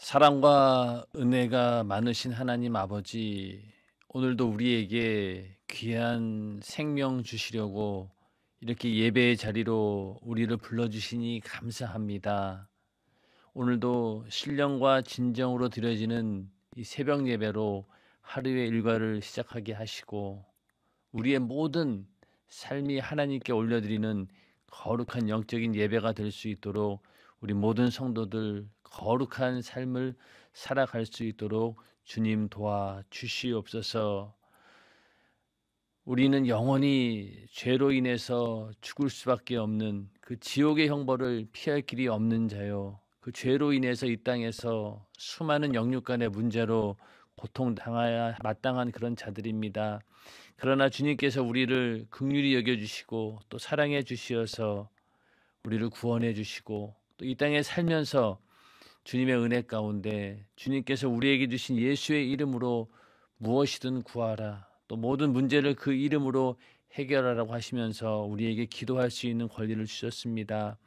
사랑과 은혜가 많으신 하나님 아버지, 오늘도 우리에게 귀한 생명 주시려고 이렇게 예배의 자리로 우리를 불러주시니 감사합니다. 오늘도 신령과 진정으로 드려지는 이 새벽 예배로 하루의 일과를 시작하게 하시고 우리의 모든 삶이 하나님께 올려드리는 거룩한 영적인 예배가 될 수 있도록 우리 모든 성도들 거룩한 삶을 살아갈 수 있도록 주님 도와 주시옵소서. 우리는 영원히 죄로 인해서 죽을 수밖에 없는 그 지옥의 형벌을 피할 길이 없는 자요. 그 죄로 인해서 이 땅에서 수많은 영육간의 문제로 고통당해야 마땅한 그런 자들입니다. 그러나 주님께서 우리를 긍휼히 여겨주시고 또 사랑해 주시어서 우리를 구원해 주시고 또 이 땅에 살면서 주님의 은혜 가운데 주님께서 우리에게 주신 예수의 이름으로 무엇이든 구하라. 또 모든 문제를 그 이름으로 해결하라고 하시면서 우리에게 기도할 수 있는 권리를 주셨습니다.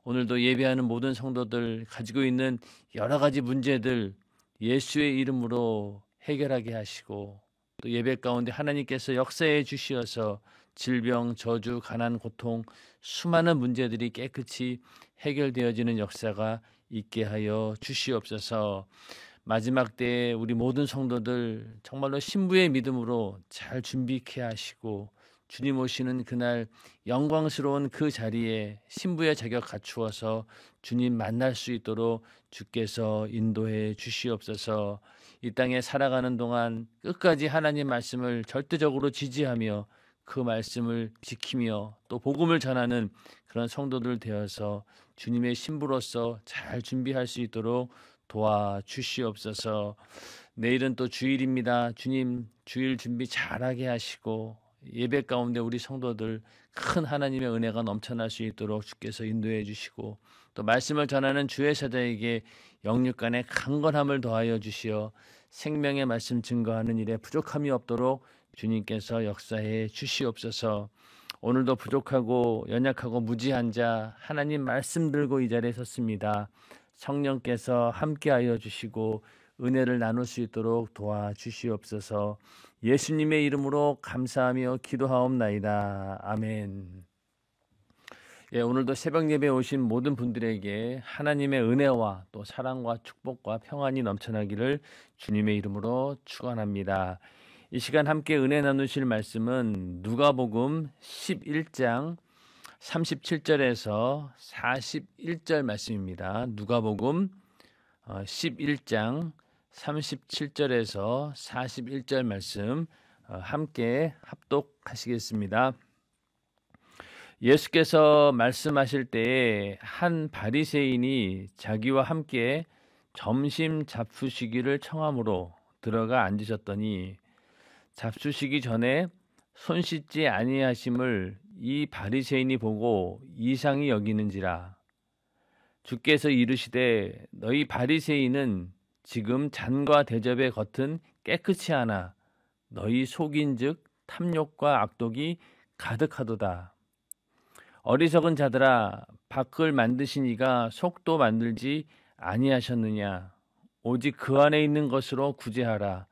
오늘도 예배하는 모든 성도들 가지고 있는 여러 가지 문제들 예수의 이름으로 해결하게 하시고 또 예배 가운데 하나님께서 역사해 주시어서 질병, 저주, 가난, 고통 수많은 문제들이 깨끗이 해결되어지는 역사가 있게 하여 주시옵소서. 마지막 때에 우리 모든 성도들 정말로 신부의 믿음으로 잘 준비케 하시고 주님 오시는 그날 영광스러운 그 자리에 신부의 자격 갖추어서 주님 만날 수 있도록 주께서 인도해 주시옵소서. 이 땅에 살아가는 동안 끝까지 하나님 말씀을 절대적으로 지지하며 그 말씀을 지키며 또 복음을 전하는 그런 성도들 되어서 주님의 신부로서 잘 준비할 수 있도록 도와주시옵소서. 내일은 또 주일입니다. 주님 주일 준비 잘하게 하시고 예배 가운데 우리 성도들 큰 하나님의 은혜가 넘쳐날 수 있도록 주께서 인도해 주시고 또 말씀을 전하는 주의 사자에게 영육간의 강건함을 더하여 주시어 생명의 말씀 증거하는 일에 부족함이 없도록 주님께서 역사해 주시옵소서. 오늘도 부족하고 연약하고 무지한 자 하나님 말씀 들고 이 자리에 섰습니다. 성령께서 함께하여 주시고 은혜를 나눌 수 있도록 도와주시옵소서. 예수님의 이름으로 감사하며 기도하옵나이다. 아멘. 예, 오늘도 새벽 예배에 오신 모든 분들에게 하나님의 은혜와 또 사랑과 축복과 평안이 넘쳐나기를 주님의 이름으로 축원합니다. 이 시간 함께 은혜 나누실 말씀은 누가복음 11장 37절에서 41절 말씀입니다. 누가복음 11장 37절에서 41절 말씀 함께 합독하시겠습니다. 예수께서 말씀하실 때에 한 바리새인이 자기와 함께 점심 잡수시기를 청함으로 들어가 앉으셨더니 잡수시기 전에 손 씻지 아니하심을 이 바리새인이 보고 이상히 여기는지라. 주께서 이르시되 너희 바리새인은 지금 잔과 대접의 겉은 깨끗이 하나 너희 속인즉 탐욕과 악독이 가득하도다. 어리석은 자들아, 밖을 만드신 이가 속도 만들지 아니하셨느냐. 오직 그 안에 있는 것으로 구제하라.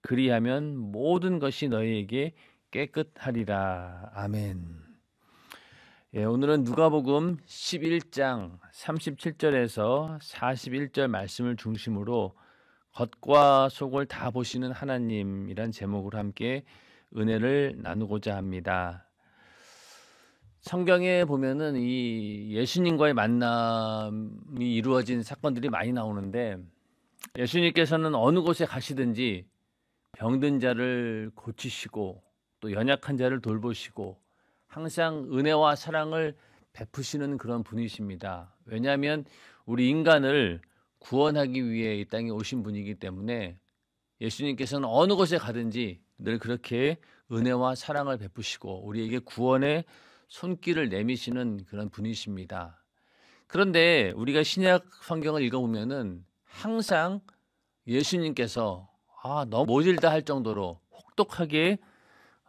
그리하면 모든 것이 너희에게 깨끗하리라. 아멘. 예, 오늘은 누가복음 11장 37절에서 41절 말씀을 중심으로 겉과 속을 다 보시는 하나님이란 제목으로 함께 은혜를 나누고자 합니다. 성경에 보면은 이 예수님과의 만남이 이루어진 사건들이 많이 나오는데 예수님께서는 어느 곳에 가시든지 병든 자를 고치시고 또 연약한 자를 돌보시고 항상 은혜와 사랑을 베푸시는 그런 분이십니다. 왜냐하면 우리 인간을 구원하기 위해 이 땅에 오신 분이기 때문에 예수님께서는 어느 곳에 가든지 늘 그렇게 은혜와 사랑을 베푸시고 우리에게 구원의 손길을 내미시는 그런 분이십니다. 그런데 우리가 신약 성경을 읽어보면은 항상 예수님께서 너무 모질다 할 정도로 혹독하게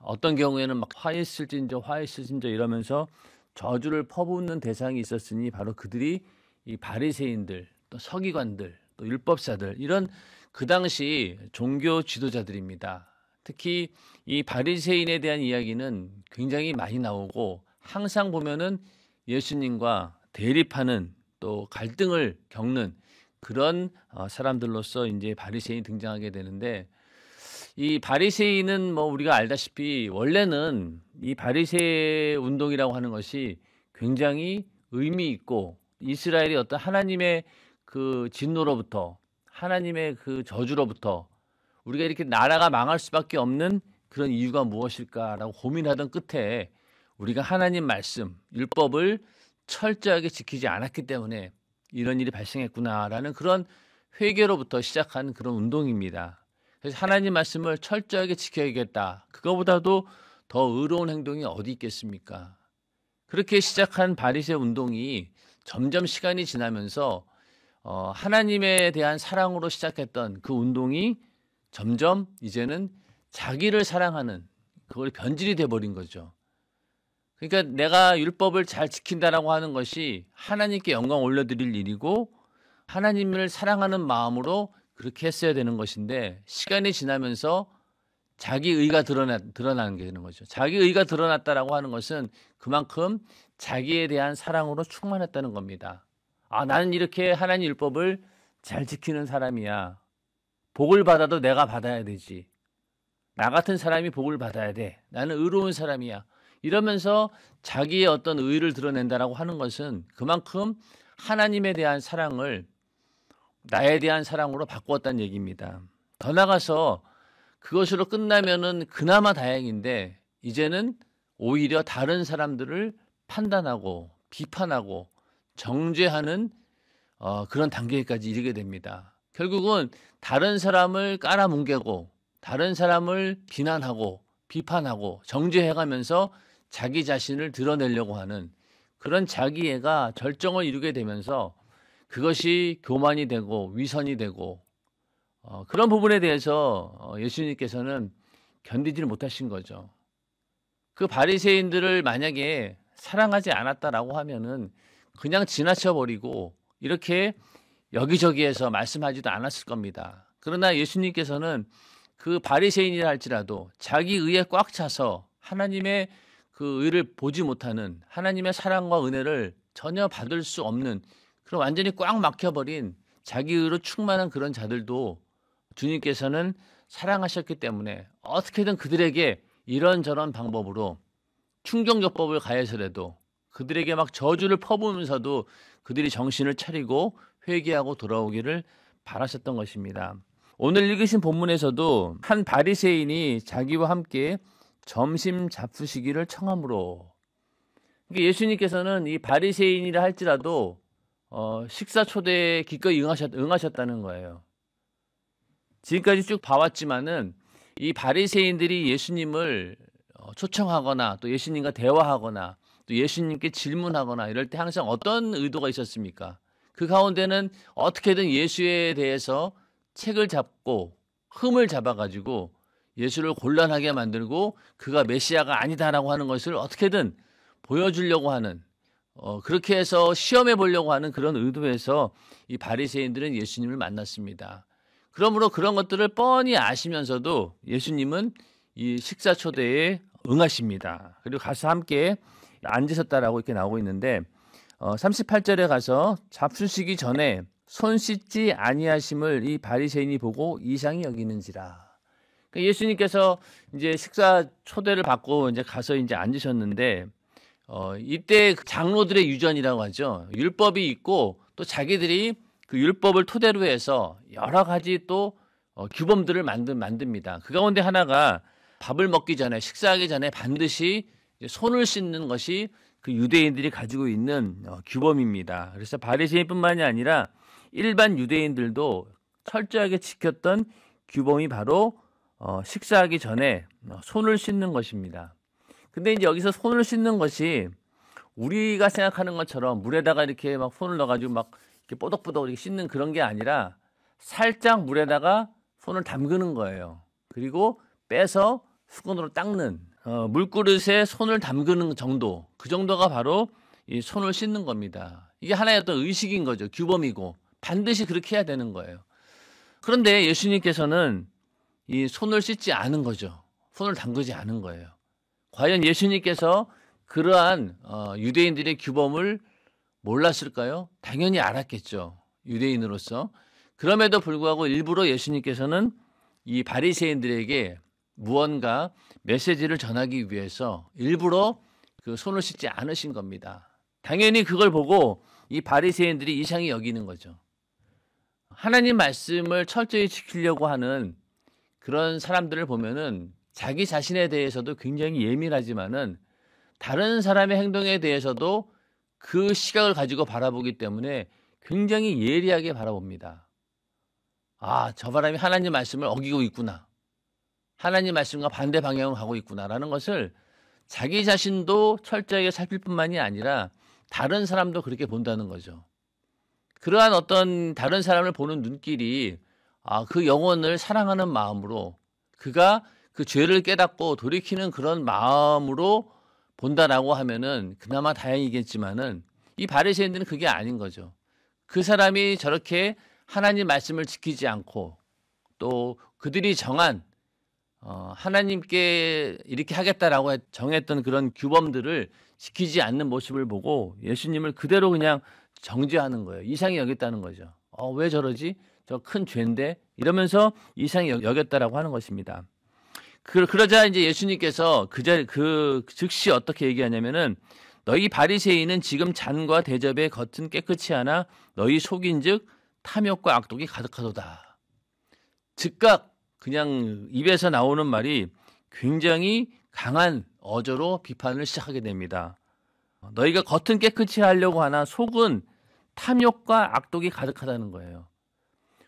어떤 경우에는 막 화했을진저 이러면서 저주를 퍼붓는 대상이 있었으니 바로 그들이 이 바리새인들 또 서기관들 또 율법사들, 이런 그 당시 종교 지도자들입니다. 특히 이 바리새인에 대한 이야기는 굉장히 많이 나오고, 항상 보면은 예수님과 대립하는 또 갈등을 겪는 그런 사람들로서 이제 바리새인이 등장하게 되는데, 이 바리새인은 뭐 우리가 알다시피 원래는 이 바리새 운동이라고 하는 것이 굉장히 의미 있고, 이스라엘이 어떤 하나님의 그 진노로부터, 하나님의 그 저주로부터 우리가 이렇게 나라가 망할 수밖에 없는 그런 이유가 무엇일까라고 고민하던 끝에 우리가 하나님 말씀, 율법을 철저하게 지키지 않았기 때문에 이런 일이 발생했구나라는 그런 회개로부터 시작한 그런 운동입니다. 그래서 하나님 말씀을 철저하게 지켜야겠다. 그거보다도 더 의로운 행동이 어디 있겠습니까? 그렇게 시작한 바리새 운동이 점점 시간이 지나면서 하나님에 대한 사랑으로 시작했던 그 운동이 점점 이제는 자기를 사랑하는, 그걸 변질이 돼버린 거죠. 그러니까 내가 율법을 잘 지킨다라고 하는 것이 하나님께 영광 올려드릴 일이고, 하나님을 사랑하는 마음으로 그렇게 했어야 되는 것인데, 시간이 지나면서 자기 의가 드러나는 게 되는 거죠. 자기 의가 드러났다라고 하는 것은 그만큼 자기에 대한 사랑으로 충만했다는 겁니다. 아, 나는 이렇게 하나님 율법을 잘 지키는 사람이야. 복을 받아도 내가 받아야 되지. 나 같은 사람이 복을 받아야 돼. 나는 의로운 사람이야. 이러면서 자기의 어떤 의를 드러낸다라고 하는 것은 그만큼 하나님에 대한 사랑을 나에 대한 사랑으로 바꾸었다는 얘기입니다. 더 나아가서 그것으로 끝나면은 그나마 다행인데, 이제는 오히려 다른 사람들을 판단하고 비판하고 정죄하는 그런 단계까지 이르게 됩니다. 결국은 다른 사람을 깔아뭉개고 다른 사람을 비난하고 비판하고 정죄해가면서 자기 자신을 드러내려고 하는 그런 자기애가 절정을 이루게 되면서 그것이 교만이 되고 위선이 되고, 그런 부분에 대해서 예수님께서는 견디지를 못하신 거죠. 그 바리새인들을 만약에 사랑하지 않았다라고 하면은 그냥 지나쳐 버리고 이렇게 여기저기에서 말씀하지도 않았을 겁니다. 그러나 예수님께서는 그 바리새인이라 할지라도 자기 의에 꽉 차서 하나님의 그 의를 보지 못하는, 하나님의 사랑과 은혜를 전혀 받을 수 없는 그런 완전히 꽉 막혀버린 자기 의로 충만한 그런 자들도 주님께서는 사랑하셨기 때문에 어떻게든 그들에게 이런저런 방법으로 충정요법을 가해서라도 그들에게 막 저주를 퍼부으면서도 그들이 정신을 차리고 회개하고 돌아오기를 바라셨던 것입니다. 오늘 읽으신 본문에서도 한 바리새인이 자기와 함께 점심 잡수시기를 청함으로, 그러니까 예수님께서는 이 바리새인이라 할지라도 식사 초대에 기꺼이 응하셨다는 거예요. 지금까지 쭉 봐왔지만은 이 바리새인들이 예수님을 초청하거나 또 예수님과 대화하거나 또 예수님께 질문하거나 이럴 때 항상 어떤 의도가 있었습니까? 그 가운데는 어떻게든 예수에 대해서 책을 잡고 흠을 잡아가지고 예수를 곤란하게 만들고 그가 메시아가 아니다라고 하는 것을 어떻게든 보여주려고 하는, 그렇게 해서 시험해 보려고 하는 그런 의도에서 이 바리새인들은 예수님을 만났습니다. 그러므로 그런 것들을 뻔히 아시면서도 예수님은 이 식사 초대에 응하십니다. 그리고 가서 함께 앉으셨다라고 이렇게 나오고 있는데, 38절에 가서 잡수시기 전에 손 씻지 아니하심을 이 바리새인이 보고 이상히 여기는지라. 그러니까 예수님께서 이제 식사 초대를 받고 이제 가서 이제 앉으셨는데, 이때 장로들의 유전이라고 하죠. 율법이 있고 또 자기들이 그 율법을 토대로 해서 여러 가지 또 규범들을 만듭니다. 그 가운데 하나가 밥을 먹기 전에, 식사하기 전에 반드시 손을 씻는 것이 그 유대인들이 가지고 있는 규범입니다. 그래서 바리새인뿐만이 아니라 일반 유대인들도 철저하게 지켰던 규범이 바로 식사하기 전에 손을 씻는 것입니다. 근데 이제 여기서 손을 씻는 것이 우리가 생각하는 것처럼 물에다가 이렇게 막 손을 넣어가지고 막 이렇게 뽀덕뽀덕 이렇게 씻는 그런 게 아니라 살짝 물에다가 손을 담그는 거예요. 그리고 빼서 수건으로 닦는, 물그릇에 손을 담그는 정도, 그 정도가 바로 이 손을 씻는 겁니다. 이게 하나의 어떤 의식인 거죠. 규범이고 반드시 그렇게 해야 되는 거예요. 그런데 예수님께서는 이 손을 씻지 않은 거죠. 손을 담그지 않은 거예요. 과연 예수님께서 그러한 유대인들의 규범을 몰랐을까요? 당연히 알았겠죠. 유대인으로서. 그럼에도 불구하고 일부러 예수님께서는 이 바리새인들에게 무언가 메시지를 전하기 위해서 일부러 그 손을 씻지 않으신 겁니다. 당연히 그걸 보고 이 바리새인들이 이상히 여기는 거죠. 하나님 말씀을 철저히 지키려고 하는 그런 사람들을 보면은 자기 자신에 대해서도 굉장히 예민하지만은 다른 사람의 행동에 대해서도 그 시각을 가지고 바라보기 때문에 굉장히 예리하게 바라봅니다. 아, 저 사람이 하나님 말씀을 어기고 있구나. 하나님 말씀과 반대 방향으로 가고 있구나라는 것을 자기 자신도 철저하게 살필 뿐만이 아니라 다른 사람도 그렇게 본다는 거죠. 그러한 어떤 다른 사람을 보는 눈길이 그 영혼을 사랑하는 마음으로 그가 그 죄를 깨닫고 돌이키는 그런 마음으로 본다라고 하면은 그나마 다행이겠지만은 이 바리새인들은 그게 아닌 거죠. 그 사람이 저렇게 하나님 말씀을 지키지 않고 또 그들이 정한 하나님께 이렇게 하겠다라고 정했던 그런 규범들을 지키지 않는 모습을 보고 예수님을 그대로 그냥 정죄하는 거예요. 이상히 여겼다는 거죠. 왜 저러지? 저 큰 죄인데? 이러면서 이상히 여겼다라고 하는 것입니다. 그러자 이제 예수님께서 즉시 어떻게 얘기하냐면은 너희 바리새인은 지금 잔과 대접의 겉은 깨끗이 하나 너희 속인즉 탐욕과 악독이 가득하도다. 즉각 그냥 입에서 나오는 말이 굉장히 강한 어조로 비판을 시작하게 됩니다. 너희가 겉은 깨끗이 하려고 하나 속은 탐욕과 악독이 가득하다는 거예요.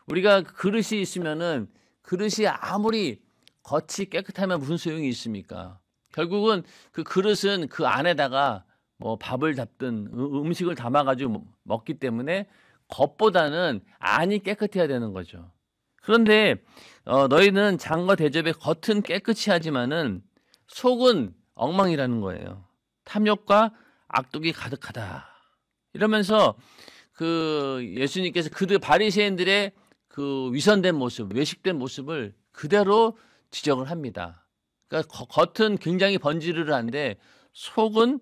우리가 그릇이 있으면은 그릇이 아무리 겉이 깨끗하면 무슨 소용이 있습니까? 결국은 그 그릇은 그 안에다가 뭐 밥을 담든 음식을 담아가지고 먹기 때문에 겉보다는 안이 깨끗해야 되는 거죠. 그런데 너희는 잔과 대접의 겉은 깨끗이 하지만은 속은 엉망이라는 거예요. 탐욕과 악독이 가득하다. 이러면서 그 예수님께서 그들 바리새인들의 그 위선된 모습, 외식된 모습을 그대로 지적을 합니다. 그러니까 겉은 굉장히 번지르르한데 속은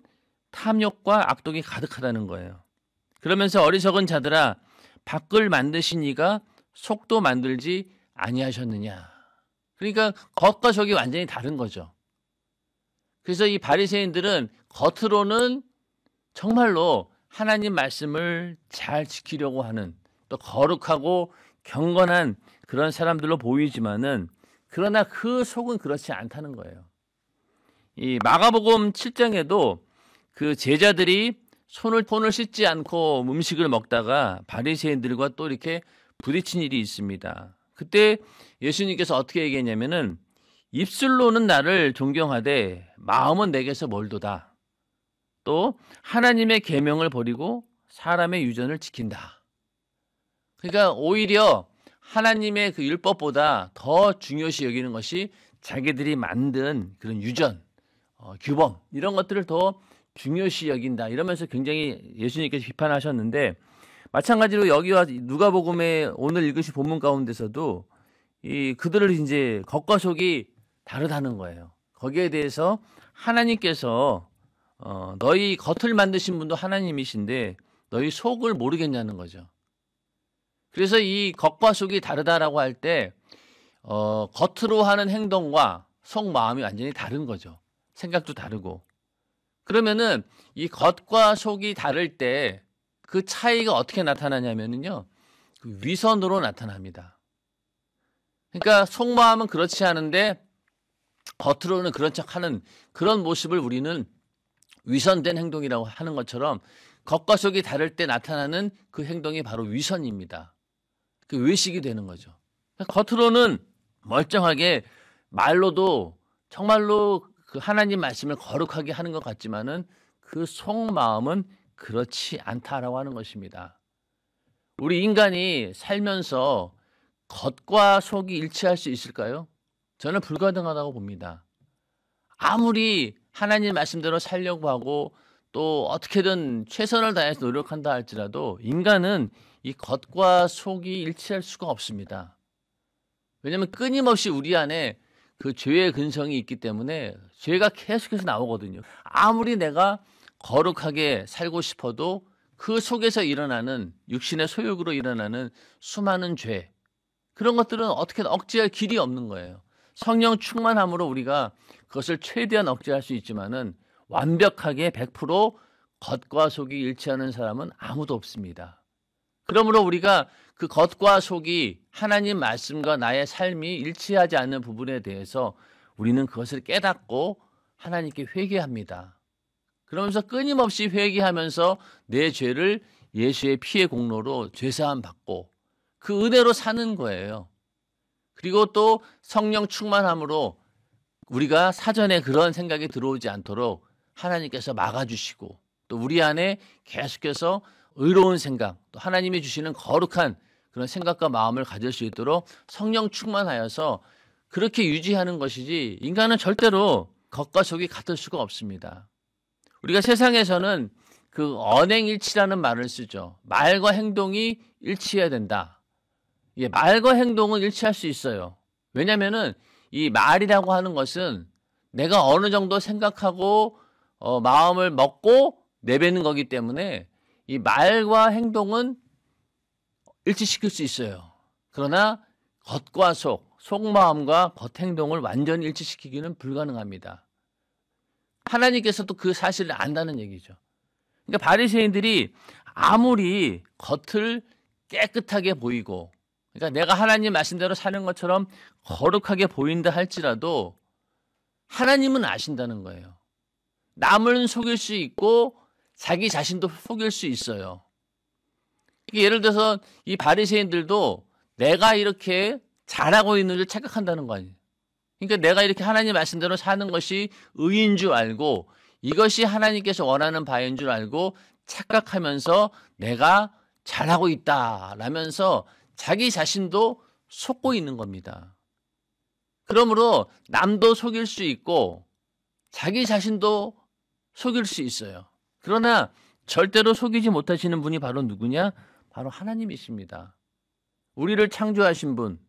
탐욕과 악독이 가득하다는 거예요. 그러면서 어리석은 자들아 밖을 만드시니가 속도 만들지 아니하셨느냐. 그러니까 겉과 속이 완전히 다른 거죠. 그래서 이 바리새인들은 겉으로는 정말로 하나님 말씀을 잘 지키려고 하는 또 거룩하고 경건한 그런 사람들로 보이지만은 그러나 그 속은 그렇지 않다는 거예요. 이 마가복음 7장에도 그 제자들이 손을 씻지 않고 음식을 먹다가 바리새인들과 또 이렇게 부딪힌 일이 있습니다. 그때 예수님께서 어떻게 얘기했냐면은 입술로는 나를 존경하되 마음은 내게서 멀도다. 또 하나님의 계명을 버리고 사람의 유전을 지킨다. 그러니까 오히려 하나님의 그 율법보다 더 중요시 여기는 것이 자기들이 만든 그런 유전, 규범 이런 것들을 더 중요시 여긴다. 이러면서 굉장히 예수님께서 비판하셨는데 마찬가지로 여기와 누가복음의 오늘 읽으신 본문 가운데서도 그들을 이제 겉과 속이 다르다는 거예요. 거기에 대해서 하나님께서 너희 겉을 만드신 분도 하나님이신데 너희 속을 모르겠냐는 거죠. 그래서 이 겉과 속이 다르다라고 할 때 겉으로 하는 행동과 속 마음이 완전히 다른 거죠. 생각도 다르고. 그러면은 이 겉과 속이 다를 때 그 차이가 어떻게 나타나냐면요. 그 위선으로 나타납니다. 그러니까 속마음은 그렇지 않은데 겉으로는 그런 척하는 그런 모습을 우리는 위선된 행동이라고 하는 것처럼 겉과 속이 다를 때 나타나는 그 행동이 바로 위선입니다. 그 외식이 되는 거죠. 겉으로는 멀쩡하게 말로도 정말로 그 하나님 말씀을 거룩하게 하는 것 같지만은 그 속마음은 그렇지 않다라고 하는 것입니다. 우리 인간이 살면서 겉과 속이 일치할 수 있을까요? 저는 불가능하다고 봅니다. 아무리 하나님 말씀대로 살려고 하고 또 어떻게든 최선을 다해서 노력한다 할지라도 인간은 이 겉과 속이 일치할 수가 없습니다. 왜냐하면 끊임없이 우리 안에 그 죄의 근성이 있기 때문에 죄가 계속해서 나오거든요. 아무리 내가 거룩하게 살고 싶어도 그 속에서 일어나는 육신의 소욕으로 일어나는 수많은 죄, 그런 것들은 어떻게든 억제할 길이 없는 거예요. 성령 충만함으로 우리가 그것을 최대한 억제할 수 있지만은 완벽하게 100% 겉과 속이 일치하는 사람은 아무도 없습니다. 그러므로 우리가 그 겉과 속이 하나님 말씀과 나의 삶이 일치하지 않는 부분에 대해서 우리는 그것을 깨닫고 하나님께 회개합니다. 그러면서 끊임없이 회개하면서 내 죄를 예수의 피의 공로로 죄사함 받고 그 은혜로 사는 거예요. 그리고 또 성령 충만함으로 우리가 사전에 그런 생각이 들어오지 않도록 하나님께서 막아주시고 또 우리 안에 계속해서 의로운 생각, 또 하나님이 주시는 거룩한 그런 생각과 마음을 가질 수 있도록 성령 충만하여서 그렇게 유지하는 것이지, 인간은 절대로 겉과 속이 같을 수가 없습니다. 우리가 세상에서는 그 언행일치라는 말을 쓰죠. 말과 행동이 일치해야 된다. 예, 말과 행동은 일치할 수 있어요. 왜냐하면은 이 말이라고 하는 것은 내가 어느 정도 생각하고 마음을 먹고 내뱉는 거기 때문에 이 말과 행동은 일치시킬 수 있어요. 그러나 겉과 속마음과 겉행동을 완전히 일치시키기는 불가능합니다. 하나님께서도 그 사실을 안다는 얘기죠. 그러니까 바리새인들이 아무리 겉을 깨끗하게 보이고, 그러니까 내가 하나님 말씀대로 사는 것처럼 거룩하게 보인다 할지라도 하나님은 아신다는 거예요. 남을 속일 수 있고 자기 자신도 속일 수 있어요. 예를 들어서 이 바리새인들도 내가 이렇게 잘하고 있는 줄 착각한다는 거 아니에요. 그러니까 내가 이렇게 하나님 말씀대로 사는 것이 의인 줄 알고 이것이 하나님께서 원하는 바인 줄 알고 착각하면서 내가 잘하고 있다라면서 자기 자신도 속고 있는 겁니다. 그러므로 남도 속일 수 있고 자기 자신도 속일 수 있어요. 그러나 절대로 속이지 못하시는 분이 바로 누구냐? 바로 하나님이십니다. 우리를 창조하신 분,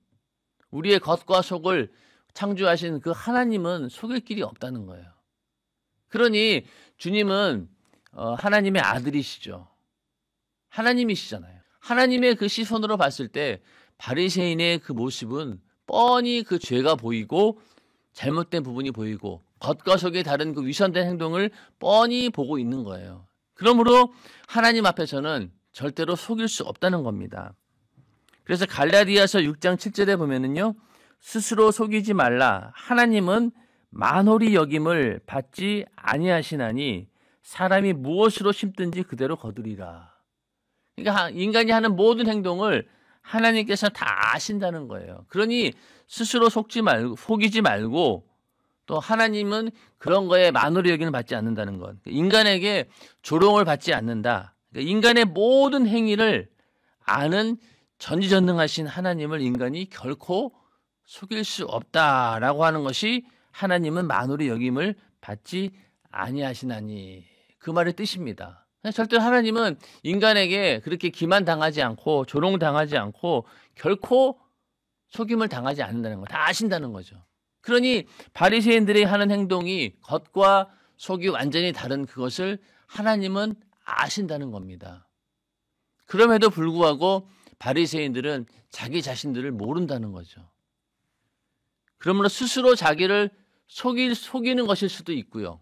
우리의 겉과 속을 창조하신 그 하나님은 속일 길이 없다는 거예요. 그러니 주님은 하나님의 아들이시죠. 하나님이시잖아요. 하나님의 그 시선으로 봤을 때 바리새인의 그 모습은 뻔히 그 죄가 보이고 잘못된 부분이 보이고 겉과 속이 다른 그 위선된 행동을 뻔히 보고 있는 거예요. 그러므로 하나님 앞에서는 절대로 속일 수 없다는 겁니다. 그래서 갈라디아서 6장 7절에 보면은요, 스스로 속이지 말라. 하나님은 만홀히 여김을 받지 아니하시나니 사람이 무엇으로 심든지 그대로 거두리라. 그러니까 인간이 하는 모든 행동을 하나님께서 다 아신다는 거예요. 그러니 스스로 속이지 말고 또 하나님은 그런 거에 만홀히 여김을 받지 않는다는 것. 인간에게 조롱을 받지 않는다. 그러니까 인간의 모든 행위를 아는 전지전능하신 하나님을 인간이 결코 속일 수 없다라고 하는 것이 하나님은 만홀히 여김을 받지 아니하시나니, 그 말의 뜻입니다. 절대로 하나님은 인간에게 그렇게 기만당하지 않고 조롱당하지 않고 결코 속임을 당하지 않는다는 거, 다 아신다는 거죠. 그러니 바리새인들이 하는 행동이 겉과 속이 완전히 다른 그것을 하나님은 아신다는 겁니다. 그럼에도 불구하고 바리새인들은 자기 자신들을 모른다는 거죠. 그러므로 스스로 자기를 속이는 것일 수도 있고요.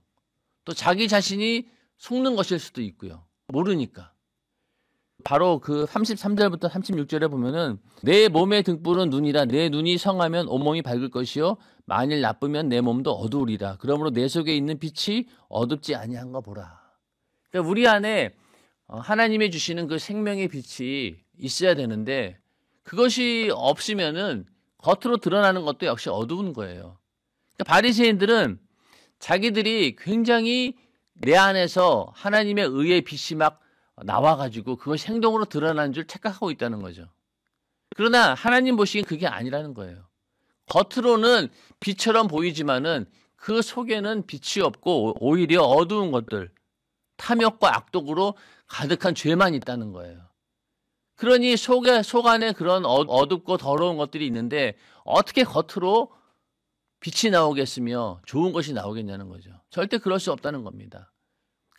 또 자기 자신이 속는 것일 수도 있고요. 모르니까. 바로 그 33절부터 36절에 보면은 내 몸의 등불은 눈이라. 내 눈이 성하면 온몸이 밝을 것이요 만일 나쁘면 내 몸도 어두우리라. 그러므로 내 속에 있는 빛이 어둡지 아니한 거 보라. 그러니까 우리 안에 하나님이 주시는 그 생명의 빛이 있어야 되는데 그것이 없으면은 겉으로 드러나는 것도 역시 어두운 거예요. 그러니까 바리새인들은 자기들이 굉장히 내 안에서 하나님의 의의 빛이 막 나와가지고 그것이 행동으로 드러나는 줄 착각하고 있다는 거죠. 그러나 하나님 보시기엔 그게 아니라는 거예요. 겉으로는 빛처럼 보이지만은 그 속에는 빛이 없고 오히려 어두운 것들, 탐욕과 악독으로 가득한 죄만 있다는 거예요. 그러니 속 안에 그런 어둡고 더러운 것들이 있는데 어떻게 겉으로 빛이 나오겠으며 좋은 것이 나오겠냐는 거죠. 절대 그럴 수 없다는 겁니다.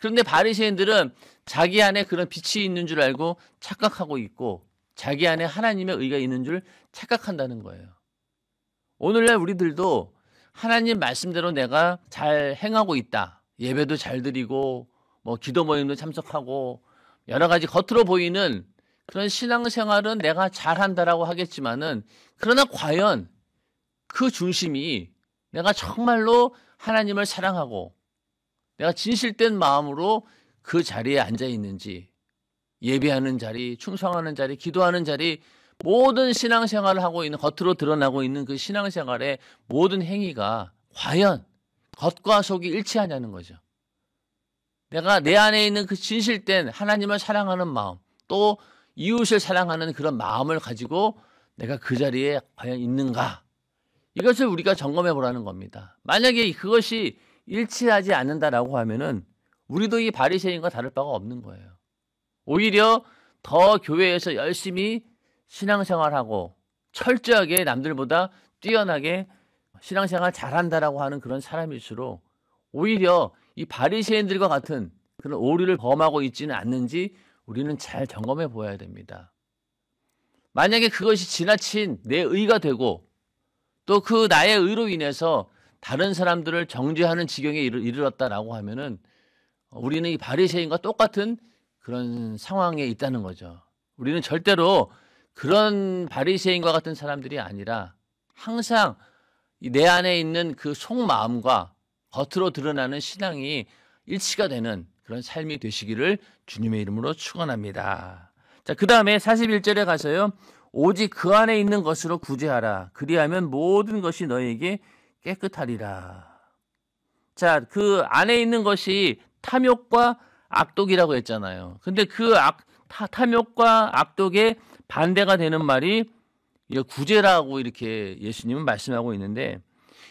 그런데 바리새인들은 자기 안에 그런 빛이 있는 줄 알고 착각하고 있고 자기 안에 하나님의 의가 있는 줄 착각한다는 거예요. 오늘날 우리들도 하나님 말씀대로 내가 잘 행하고 있다. 예배도 잘 드리고 뭐 기도 모임도 참석하고 여러 가지 겉으로 보이는 그런 신앙생활은 내가 잘한다라고 하겠지만은 그러나 과연 그 중심이 내가 정말로 하나님을 사랑하고 내가 진실된 마음으로 그 자리에 앉아 있는지, 예배하는 자리, 충성하는 자리, 기도하는 자리, 모든 신앙생활을 하고 있는, 겉으로 드러나고 있는 그 신앙생활의 모든 행위가 과연 겉과 속이 일치하냐는 거죠. 내가 내 안에 있는 그 진실된 하나님을 사랑하는 마음, 또 이웃을 사랑하는 그런 마음을 가지고 내가 그 자리에 과연 있는가? 이것을 우리가 점검해 보라는 겁니다. 만약에 그것이 일치하지 않는다라고 하면은 우리도 이 바리새인과 다를 바가 없는 거예요. 오히려 더 교회에서 열심히 신앙생활하고 철저하게 남들보다 뛰어나게 신앙생활 잘한다라고 하는 그런 사람일수록 오히려 이 바리새인들과 같은 그런 오류를 범하고 있지는 않는지 우리는 잘 점검해 보아야 됩니다. 만약에 그것이 지나친 내 의가 되고 또 그 나의 의로 인해서 다른 사람들을 정죄하는 지경에 이르렀다라고 하면은 우리는 이 바리새인과 똑같은 그런 상황에 있다는 거죠. 우리는 절대로 그런 바리새인과 같은 사람들이 아니라 항상 내 안에 있는 그 속마음과 겉으로 드러나는 신앙이 일치가 되는 그런 삶이 되시기를 주님의 이름으로 축원합니다. 자, 그 다음에 41절에 가서요. 오직 그 안에 있는 것으로 구제하라. 그리하면 모든 것이 너에게 깨끗하리라. 자, 그 안에 있는 것이 탐욕과 악독이라고 했잖아요. 근데 그 탐욕과 악독의 반대가 되는 말이 구제라고 이렇게 예수님은 말씀하고 있는데,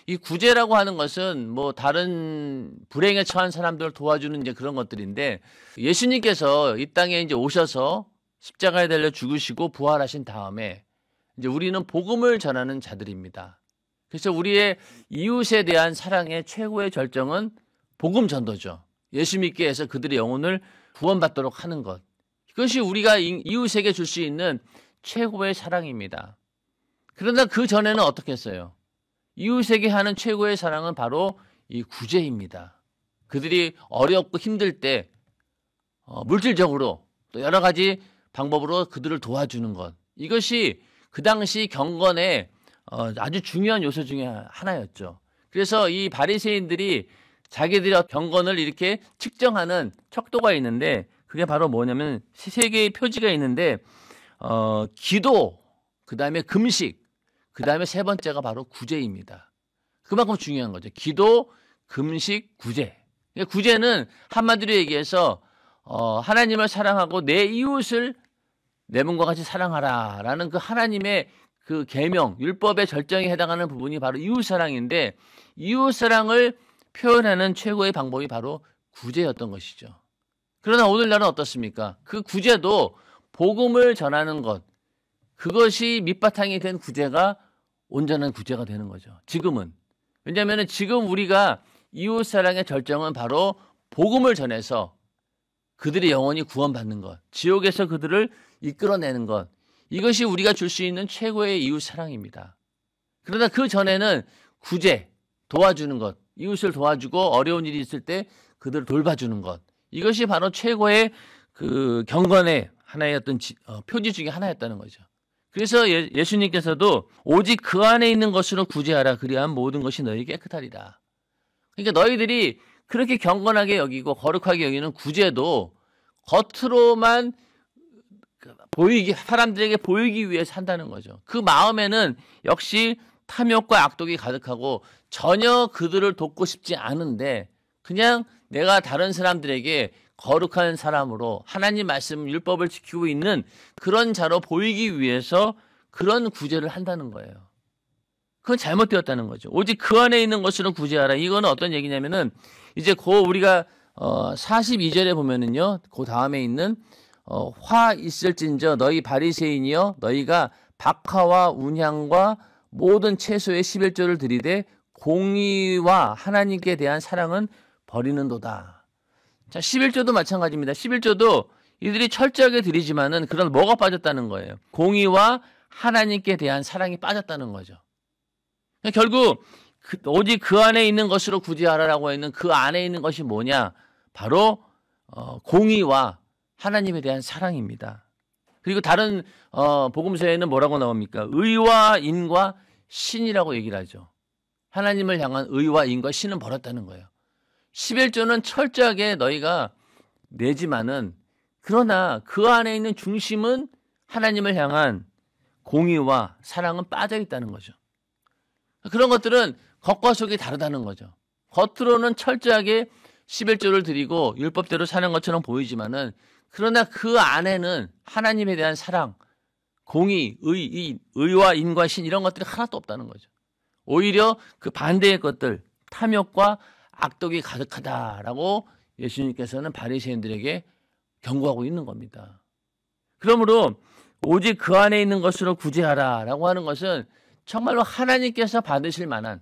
이 구제라고 하는 것은 뭐 다른 불행에 처한 사람들을 도와주는 이제 그런 것들인데, 예수님께서 이 땅에 이제 오셔서 십자가에 달려 죽으시고 부활하신 다음에 이제 우리는 복음을 전하는 자들입니다. 그래서 우리의 이웃에 대한 사랑의 최고의 절정은 복음 전도죠. 예수 믿게 해서 그들의 영혼을 구원받도록 하는 것. 그것이 우리가 이웃에게 줄 수 있는 최고의 사랑입니다. 그러나 그 전에는 어떻게 했어요? 이웃에게 하는 최고의 사랑은 바로 이 구제입니다. 그들이 어렵고 힘들 때 물질적으로 또 여러 가지 방법으로 그들을 도와주는 것. 이것이 그 당시 경건의 아주 중요한 요소 중에 하나였죠. 그래서 이 바리새인들이 자기들의 경건을 이렇게 측정하는 척도가 있는데, 그게 바로 뭐냐면 세 개의 표지가 있는데 기도, 그 다음에 금식, 그 다음에 세 번째가 바로 구제입니다. 그만큼 중요한 거죠. 기도, 금식, 구제. 구제는 한마디로 얘기해서 하나님을 사랑하고 내 이웃을 내 몸과 같이 사랑하라 라는 그 하나님의 그 계명, 율법의 절정에 해당하는 부분이 바로 이웃사랑인데, 이웃사랑을 표현하는 최고의 방법이 바로 구제였던 것이죠. 그러나 오늘날은 어떻습니까? 그 구제도 복음을 전하는 것, 그것이 밑바탕이 된 구제가 온전한 구제가 되는 거죠. 지금은. 왜냐하면 지금 우리가 이웃사랑의 절정은 바로 복음을 전해서 그들의 영혼이 구원받는 것, 지옥에서 그들을 이끌어내는 것, 이것이 우리가 줄 수 있는 최고의 이웃사랑입니다. 그러나 그 전에는 구제, 도와주는 것, 이웃을 도와주고 어려운 일이 있을 때 그들을 돌봐주는 것, 이것이 바로 최고의 그 경건의 하나의 어떤 표지 중에 하나였다는 거죠. 그래서 예수님께서도 오직 그 안에 있는 것으로 구제하라. 그리하면 모든 것이 너희에게 깨끗하리라. 그러니까 너희들이 그렇게 경건하게 여기고 거룩하게 여기는 구제도 겉으로만 사람들에게 보이기 위해 산다는 거죠. 그 마음에는 역시 탐욕과 악독이 가득하고 전혀 그들을 돕고 싶지 않은데 그냥 내가 다른 사람들에게 거룩한 사람으로 하나님 말씀 율법을 지키고 있는 그런 자로 보이기 위해서 그런 구제를 한다는 거예요. 그건 잘못되었다는 거죠. 오직 그 안에 있는 것으로 구제하라. 이거는 어떤 얘기냐면은 이제 우리가 42절에 보면은요. 그 다음에 있는 화 있을진저 너희 바리새인이여 너희가 박하와 운향과 모든 채소의 11조를 드리되 공의와 하나님께 대한 사랑은 버리는도다. 자, 11조도 마찬가지입니다. 11조도 이들이 철저하게 드리지만은 그런 뭐가 빠졌다는 거예요? 공의와 하나님께 대한 사랑이 빠졌다는 거죠. 결국 오직 그 안에 있는 것으로 구제하라라고 했는 그 안에 있는 것이 뭐냐? 바로 공의와 하나님에 대한 사랑입니다. 그리고 다른 복음서에는 뭐라고 나옵니까? 의와 인과 신이라고 얘기를 하죠. 하나님을 향한 의와 인과 신은 버렸다는 거예요. 11조는 철저하게 너희가 내지만은 그러나 그 안에 있는 중심은 하나님을 향한 공의와 사랑은 빠져 있다는 거죠. 그런 것들은 겉과 속이 다르다는 거죠. 겉으로는 철저하게 11조를 드리고 율법대로 사는 것처럼 보이지만은 그러나 그 안에는 하나님에 대한 사랑, 공의, 의와 인과 신 이런 것들이 하나도 없다는 거죠. 오히려 그 반대의 것들, 탐욕과 악독이 가득하다라고 예수님께서는 바리새인들에게 경고하고 있는 겁니다. 그러므로 오직 그 안에 있는 것으로 구제하라라고 하는 것은 정말로 하나님께서 받으실 만한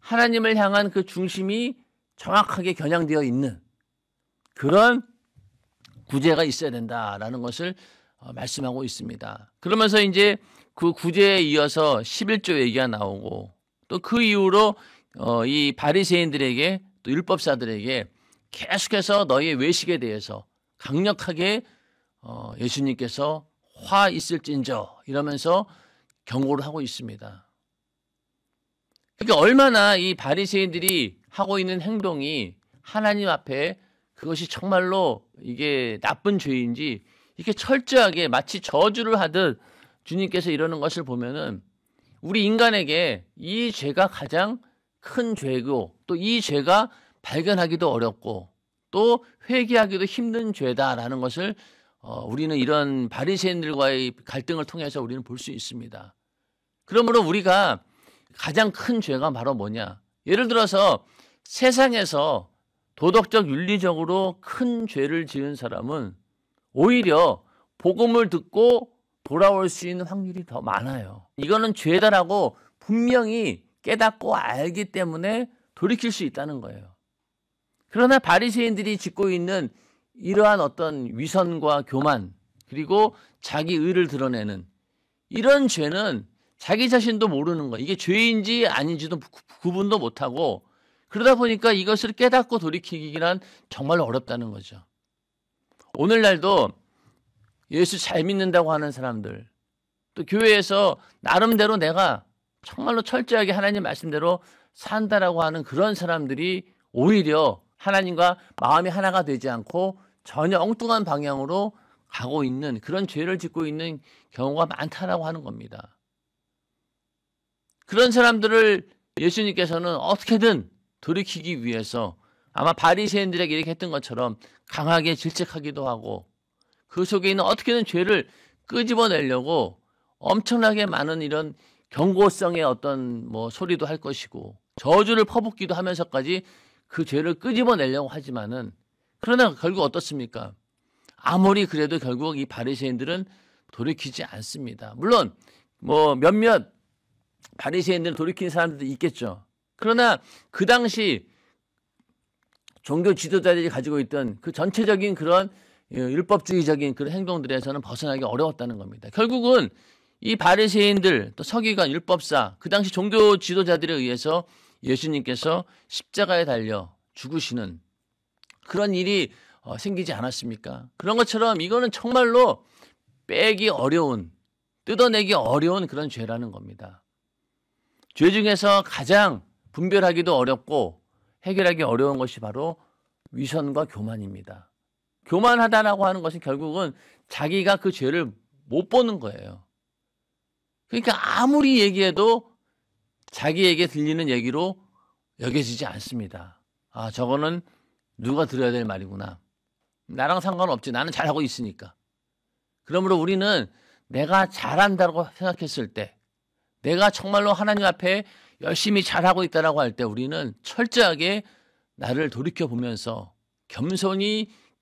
하나님을 향한 그 중심이 정확하게 겨냥되어 있는 그런 구제가 있어야 된다라는 것을 말씀하고 있습니다. 그러면서 이제 그 구제에 이어서 11조 얘기가 나오고 또 그 이후로 이 바리새인들에게 또 율법사들에게 계속해서 너희의 외식에 대해서 강력하게 예수님께서 화 있을진저 이러면서 경고를 하고 있습니다. 그러니까 얼마나 이 바리새인들이 하고 있는 행동이 하나님 앞에 그것이 정말로 이게 나쁜 죄인지 이렇게 철저하게 마치 저주를 하듯 주님께서 이러는 것을 보면은 우리 인간에게 이 죄가 가장 큰 죄고 또 이 죄가 발견하기도 어렵고 또 회개하기도 힘든 죄다라는 것을 우리는 이런 바리새인들과의 갈등을 통해서 우리는 볼 수 있습니다. 그러므로 우리가 가장 큰 죄가 바로 뭐냐? 예를 들어서 세상에서 도덕적 윤리적으로 큰 죄를 지은 사람은 오히려 복음을 듣고 돌아올 수 있는 확률이 더 많아요. 이거는 죄다라고 분명히 깨닫고 알기 때문에 돌이킬 수 있다는 거예요. 그러나 바리새인들이 짓고 있는 이러한 어떤 위선과 교만 그리고 자기 의를 드러내는 이런 죄는 자기 자신도 모르는 거예요. 이게 죄인지 아닌지도 구분도 못하고 그러다 보니까 이것을 깨닫고 돌이키기란 정말 어렵다는 거죠. 오늘날도 예수 잘 믿는다고 하는 사람들 또 교회에서 나름대로 내가 정말로 철저하게 하나님 말씀대로 산다라고 하는 그런 사람들이 오히려 하나님과 마음이 하나가 되지 않고 전혀 엉뚱한 방향으로 가고 있는 그런 죄를 짓고 있는 경우가 많다라고 하는 겁니다. 그런 사람들을 예수님께서는 어떻게든 돌이키기 위해서 아마 바리새인들에게 이렇게 했던 것처럼 강하게 질책하기도 하고 그 속에 있는 어떻게든 죄를 끄집어내려고 엄청나게 많은 이런 경고성의 어떤 소리도 할 것이고 저주를 퍼붓기도 하면서까지 그 죄를 끄집어내려고 하지만은 그러나 결국 어떻습니까? 아무리 그래도 결국 이 바리새인들은 돌이키지 않습니다. 물론 몇몇 바리새인들은 돌이킨 사람들도 있겠죠. 그러나 그 당시 종교 지도자들이 가지고 있던 그 전체적인 그런 율법주의적인 그런 행동들에서는 벗어나기 어려웠다는 겁니다. 결국은 이 바리새인들 또 서기관 율법사 그 당시 종교 지도자들에 의해서 예수님께서 십자가에 달려 죽으시는 그런 일이 생기지 않았습니까? 그런 것처럼 이거는 정말로 빼기 어려운 뜯어내기 어려운 그런 죄라는 겁니다. 죄 중에서 가장 분별하기도 어렵고 해결하기 어려운 것이 바로 위선과 교만입니다. 교만하다라고 하는 것은 결국은 자기가 그 죄를 못 보는 거예요. 그러니까 아무리 얘기해도 자기에게 들리는 얘기로 여겨지지 않습니다. 아, 저거는 누가 들어야 될 말이구나. 나랑 상관없지. 나는 잘하고 있으니까. 그러므로 우리는 내가 잘한다고 생각했을 때 내가 정말로 하나님 앞에 열심히 잘하고 있다라고 할 때 우리는 철저하게 나를 돌이켜보면서 겸손히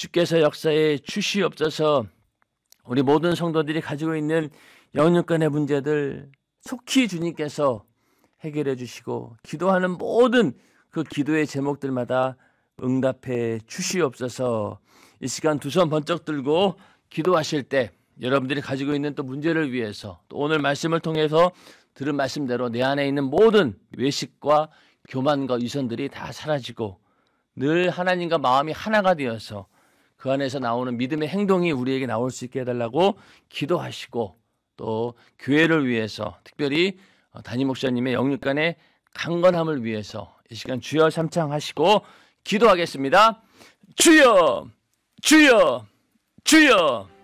주께서 역사에 주시옵소서. 우리 모든 성도들이 가지고 있는 영육간의 문제들 속히 주님께서 해결해 주시고 기도하는 모든 그 기도의 제목들마다 응답해 주시옵소서. 이 시간 두 손 번쩍 들고 기도하실 때 여러분들이 가지고 있는 또 문제를 위해서 또 오늘 말씀을 통해서 들은 말씀대로 내 안에 있는 모든 외식과 교만과 위선들이 다 사라지고 늘 하나님과 마음이 하나가 되어서 그 안에서 나오는 믿음의 행동이 우리에게 나올 수 있게 해달라고 기도하시고 또 교회를 위해서 특별히 담임 목사님의 영육간의 강건함을 위해서 이 시간 주여 삼창하시고 기도하겠습니다. 주여 주여 주여.